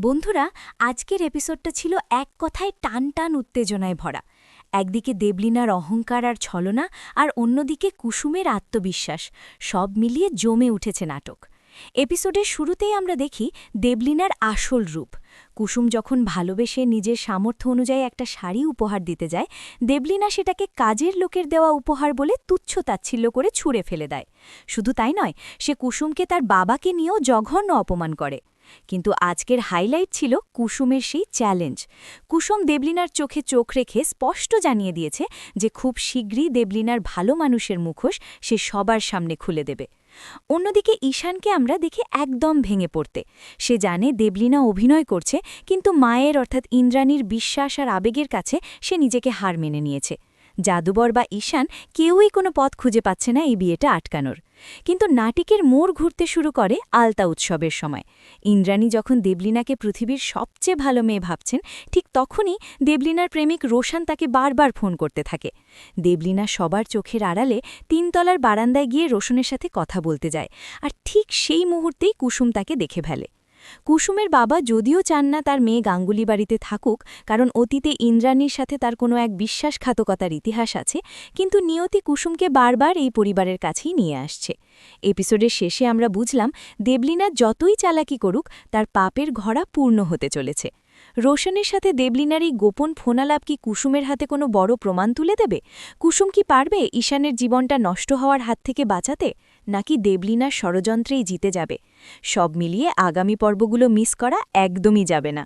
বন্ধুরা, আজকের এপিসোডটা ছিল এক কথায় টান টান উত্তেজনায় ভরা। একদিকে দেবলীনার অহংকার আর ছলনা, আর অন্যদিকে কুসুমের আত্মবিশ্বাস, সব মিলিয়ে জমে উঠেছে নাটক। এপিসোডের শুরুতেই আমরা দেখি দেবলীনার আসল রূপ। কুসুম যখন ভালোবেসে নিজের সামর্থ্য অনুযায়ী একটা শাড়ি উপহার দিতে যায়, দেবলীনা সেটাকে কাজের লোকের দেওয়া উপহার বলে তুচ্ছ-তাচ্ছিল্য করে ছুঁড়ে ফেলে দেয়। শুধু তাই নয়, সে কুসুমকে তার বাবাকে নিয়েও জঘন্য অপমান করে। কিন্তু আজকের হাইলাইট ছিল কুসুমের সেই চ্যালেঞ্জ। কুসুম দেবলীনার চোখে চোখ রেখে স্পষ্ট জানিয়ে দিয়েছে যে খুব শীঘ্রই দেবলীনার ভালো মানুষের মুখোশ সে সবার সামনে খুলে দেবে। অন্যদিকে ঈশানকে আমরা দেখি একদম ভেঙে পড়তে। সে জানে দেবলীনা অভিনয় করছে, কিন্তু মায়ের অর্থাৎ ইন্দ্রাণীর বিশ্বাস আর আবেগের কাছে সে নিজেকে হার মেনে নিয়েছে। জাদুবর বা ঈশান কেউই কোনো পথ খুঁজে পাচ্ছে না এই বিয়েটা আটকানোর। কিন্তু নাটকের মোড় ঘুরতে শুরু করে আলতা উৎসবের সময়। ইন্দ্রাণী যখন দেবলীনাকে পৃথিবীর সবচেয়ে ভালো মেয়ে ভাবছেন, ঠিক তখনই দেবলীনার প্রেমিক রোশান তাকে বারবার ফোন করতে থাকে। দেবলীনা সবার চোখের আড়ালে তিনতলার বারান্দায় গিয়ে রোশনের সাথে কথা বলতে যায়, আর ঠিক সেই মুহূর্তেই কুসুম তাকে দেখে ফেলে। কুসুমের বাবা যদিও চান না তার মেয়ে গাঙ্গুলি বাড়িতে থাকুক, কারণ অতীতে ইন্দ্রাণীর সাথে তার কোনো এক বিশ্বাসঘাতকতার ইতিহাস আছে, কিন্তু নিয়তি কুসুমকে বারবার এই পরিবারের কাছেই নিয়ে আসছে। এপিসোডের শেষে আমরা বুঝলাম দেবলীনা যতই চালাকি করুক, তার পাপের ঘড়া পূর্ণ হতে চলেছে। রোশনের সাথে দেবলীনার এই গোপন ফোনালাপ কি কুসুমের হাতে কোনো বড় প্রমাণ তুলে দেবে? কুসুম কি পারবে ঈশানের জীবনটা নষ্ট হওয়ার হাত থেকে বাঁচাতে, নাকি দেবলীনার ষড়যন্ত্রেই জিতে যাবে? সব মিলিয়ে আগামী পর্বগুলো মিস করা একদমই যাবে না।